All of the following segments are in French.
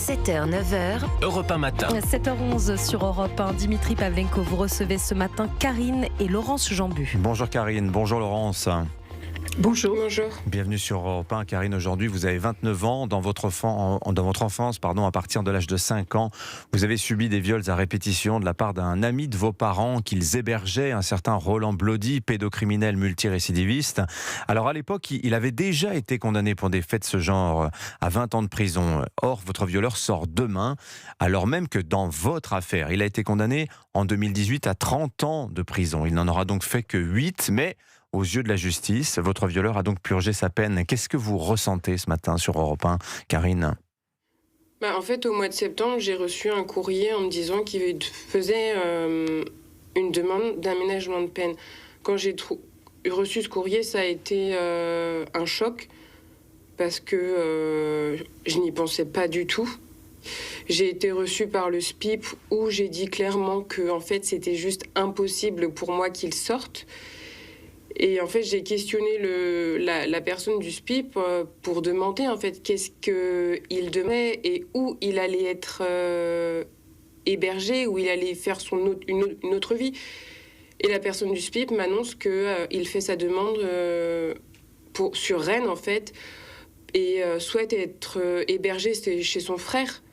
7h, 9h. Europe 1 matin. 7h11 sur Europe 1. Dimitri Pavlenko, vous recevez ce matin Karine et Laurence Jambu. Bonjour Karine, bonjour Laurence. Bonjour. Bonjour. Bienvenue sur Europe 1. Karine, aujourd'hui vous avez 29 ans. Dans votre enfance, à partir de l'âge de 5 ans, vous avez subi des viols à répétition de la part d'un ami de vos parents qu'ils hébergeaient, un certain Roland Blody, pédocriminel multirécidiviste. Alors à l'époque, il avait déjà été condamné pour des faits de ce genre à 20 ans de prison. Or, votre violeur sort demain, alors même que dans votre affaire, il a été condamné en 2018 à 30 ans de prison. Il n'en aura donc fait que 8, mais aux yeux de la justice, votre violeur a donc purgé sa peine. Qu'est-ce que vous ressentez ce matin sur Europe 1, Karine ? En fait, au mois de septembre, j'ai reçu un courrier en me disant qu'il faisait une demande d'aménagement de peine. Quand j'ai reçu ce courrier, ça a été un choc parce que je n'y pensais pas du tout. J'ai été reçue par le SPIP où j'ai dit clairement que en fait, c'était juste impossible pour moi qu'il sorte. Et en fait, j'ai questionné la personne du SPIP pour demander en fait qu'est-ce qu'il demandait et où il allait être hébergé, où il allait faire une autre vie. Et la personne du SPIP m'annonce qu'il fait sa demande sur Rennes en fait et souhaite être hébergé chez son frère.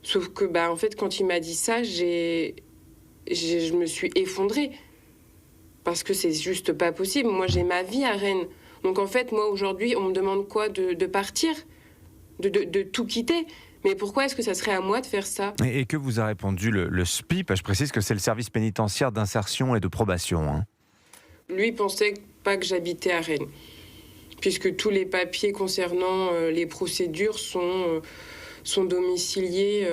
Sauf que en fait, quand il m'a dit ça, je me suis effondrée. Parce que c'est juste pas possible. Moi, j'ai ma vie à Rennes. Donc, en fait, moi, aujourd'hui, on me demande quoi ? De partir ? De tout quitter ? Mais pourquoi est-ce que ça serait à moi de faire ça ? Et que vous a répondu le SPIP ? Je précise que c'est le service pénitentiaire d'insertion et de probation. Lui pensait pas que j'habitais à Rennes. Puisque tous les papiers concernant les procédures sont domiciliés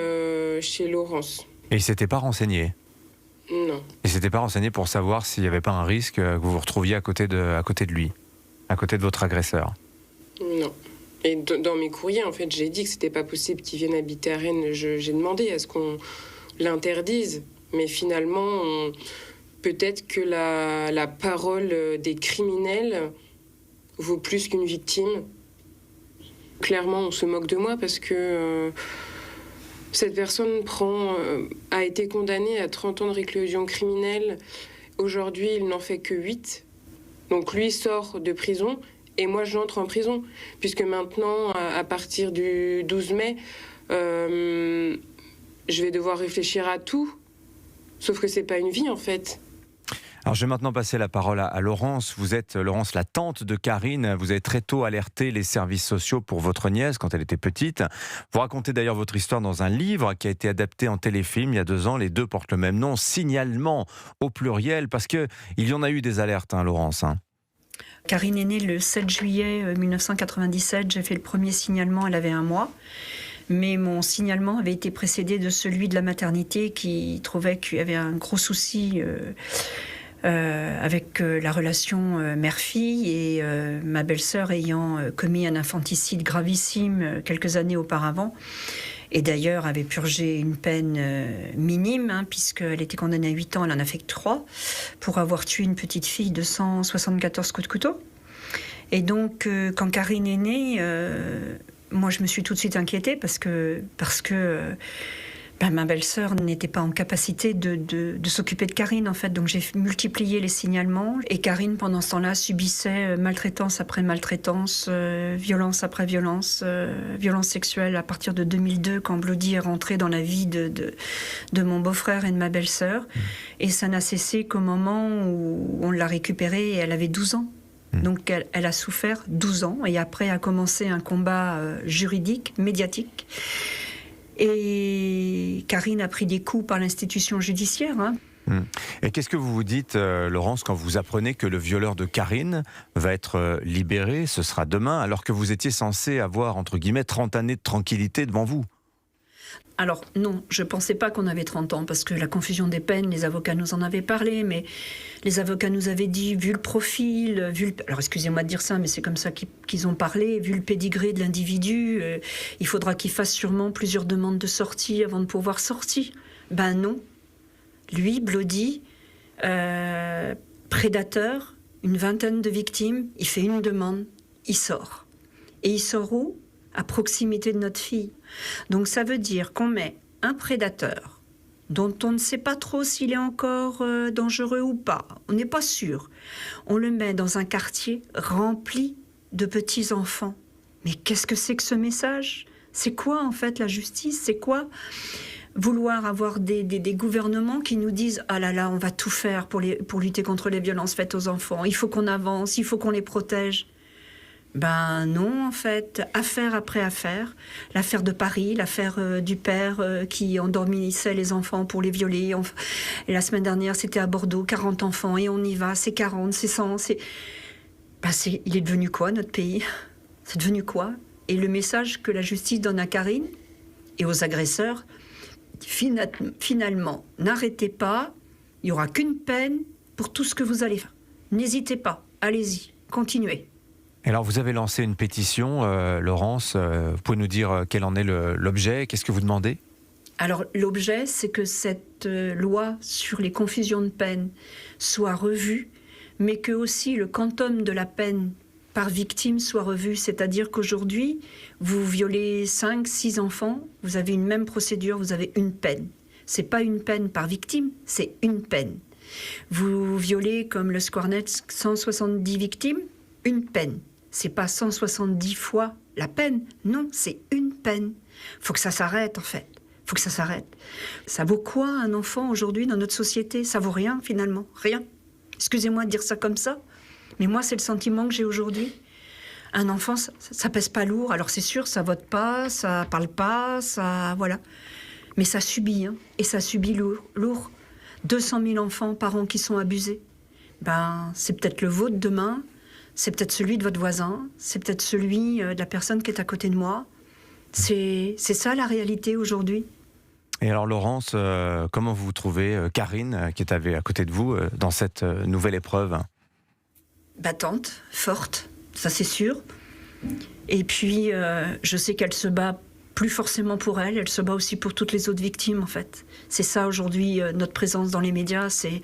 chez Laurence. Et il s'était pas renseigné ? Non. Et s'était pas renseigné pour savoir s'il n'y avait pas un risque que vous vous retrouviez à côté de lui, à côté de votre agresseur? Non. Et dans mes courriers, en fait, j'ai dit que c'était pas possible qu'il vienne habiter à Rennes. J'ai demandé à ce qu'on l'interdise. Mais finalement, peut-être que la parole des criminels vaut plus qu'une victime. Clairement, on se moque de moi parce que... Cette personne a été condamnée à 30 ans de réclusion criminelle. Aujourd'hui, il n'en fait que 8. Donc lui sort de prison et moi j'entre en prison. Puisque maintenant, à partir du 12 mai, je vais devoir réfléchir à tout. Sauf que c'est pas une vie en fait. Alors je vais maintenant passer la parole à Laurence. Vous êtes, Laurence, la tante de Karine. Vous avez très tôt alerté les services sociaux pour votre nièce quand elle était petite. Vous racontez d'ailleurs votre histoire dans un livre qui a été adapté en téléfilm il y a 2 ans. Les 2 portent le même nom, Signalement au pluriel, parce qu'il y en a eu des alertes, Laurence. Karine est née le 7 juillet 1997. J'ai fait le premier signalement, elle avait 1 mois. Mais mon signalement avait été précédé de celui de la maternité qui trouvait qu'il y avait un gros souci avec la relation mère-fille et ma belle-sœur ayant commis un infanticide gravissime quelques années auparavant et d'ailleurs avait purgé une peine minime puisqu'elle était condamnée à 8 ans, elle en a fait que 3 pour avoir tué une petite fille de 174 coups de couteau. Et donc quand Karine est née, moi je me suis tout de suite inquiétée parce que ma belle-sœur n'était pas en capacité de s'occuper de Karine, en fait. Donc j'ai multiplié les signalements. Et Karine, pendant ce temps-là, subissait maltraitance après maltraitance, violence après violence, violence sexuelle à partir de 2002, quand Blody est rentré dans la vie de mon beau-frère et de ma belle-sœur. Et ça n'a cessé qu'au moment où on l'a récupérée et elle avait 12 ans. Donc elle a souffert 12 ans. Et après a commencé un combat juridique, médiatique. Et Karine a pris des coups par l'institution judiciaire. Et qu'est-ce que vous vous dites, Laurence, quand vous apprenez que le violeur de Karine va être libéré, ce sera demain, alors que vous étiez censé avoir, entre guillemets, 30 années de tranquillité devant vous? Alors non, je ne pensais pas qu'on avait 30 ans, parce que la confusion des peines, les avocats nous en avaient parlé, mais les avocats nous avaient dit, vu le profil, alors excusez-moi de dire ça, mais c'est comme ça qu'ils ont parlé, vu le pédigré de l'individu, il faudra qu'il fasse sûrement plusieurs demandes de sortie avant de pouvoir sortir. Ben non. Lui, Blody, prédateur, une 20aine de victimes, il fait une demande, il sort. Et il sort où ? À proximité de notre fille. Donc ça veut dire qu'on met un prédateur dont on ne sait pas trop s'il est encore dangereux ou pas, on n'est pas sûr. On le met dans un quartier rempli de petits-enfants. Mais qu'est-ce que c'est que ce message ? C'est quoi en fait la justice ? C'est quoi vouloir avoir des gouvernements qui nous disent « Ah là là, on va tout faire pour lutter contre les violences faites aux enfants, il faut qu'on avance, il faut qu'on les protège ». Ben non, en fait, affaire après affaire. L'affaire de Paris, l'affaire du père qui endormissait les enfants pour les violer. Et la semaine dernière, c'était à Bordeaux, 40 enfants, et on y va, c'est 40, c'est 100, c'est... Ben il est devenu quoi, notre pays ? C'est devenu quoi ? Et le message que la justice donne à Karine et aux agresseurs, finalement, n'arrêtez pas, il n'y aura qu'une peine pour tout ce que vous allez faire. N'hésitez pas, allez-y, continuez. Et alors, vous avez lancé une pétition, Laurence. Vous pouvez nous dire quel en est l'objet ? Qu'est-ce que vous demandez ? Alors, l'objet, c'est que cette loi sur les confusions de peine soit revue, mais que aussi le quantum de la peine par victime soit revu. C'est-à-dire qu'aujourd'hui, vous violez 5, 6 enfants, vous avez une même procédure, vous avez une peine. C'est pas une peine par victime, c'est une peine. Vous violez, comme le Squarnet, 170 victimes, une peine. C'est pas 170 fois la peine, non, c'est une peine. Faut que ça s'arrête, en fait. Faut que ça s'arrête. Ça vaut quoi, un enfant, aujourd'hui, dans notre société ? Ça vaut rien, finalement. Rien. Excusez-moi de dire ça comme ça, mais moi, c'est le sentiment que j'ai aujourd'hui. Un enfant, ça pèse pas lourd. Alors, c'est sûr, ça vote pas, ça parle pas, ça... Voilà. Mais ça subit, hein. Et ça subit lourd. 200 000 enfants par an qui sont abusés. Ben, c'est peut-être le vôtre demain, c'est peut-être celui de votre voisin, c'est peut-être celui de la personne qui est à côté de moi. C'est ça la réalité aujourd'hui. Et alors Laurence, comment vous trouvez Karine, qui est à côté de vous, dans cette nouvelle épreuve ? Battante, forte, ça c'est sûr. Et puis, je sais qu'elle se bat plus forcément pour elle se bat aussi pour toutes les autres victimes, en fait. C'est ça aujourd'hui, notre présence dans les médias, c'est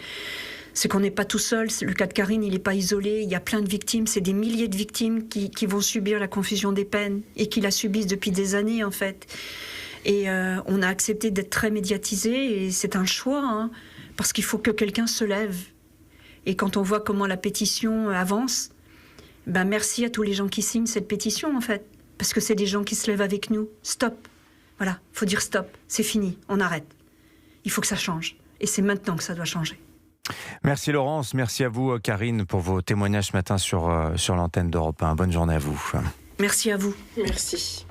qu'on n'est pas tout seul. Le cas de Karine, il n'est pas isolé. Il y a plein de victimes. C'est des milliers de victimes qui vont subir la confusion des peines et qui la subissent depuis des années, en fait. Et on a accepté d'être très médiatisé et c'est un choix, hein, parce qu'il faut que quelqu'un se lève. Et quand on voit comment la pétition avance, ben merci à tous les gens qui signent cette pétition, en fait. Parce que c'est des gens qui se lèvent avec nous. Stop. Voilà, faut dire stop. C'est fini, on arrête. Il faut que ça change. Et c'est maintenant que ça doit changer. Merci Laurence, merci à vous Karine pour vos témoignages ce matin sur l'antenne d'Europe 1. Bonne journée à vous. Merci à vous. Merci.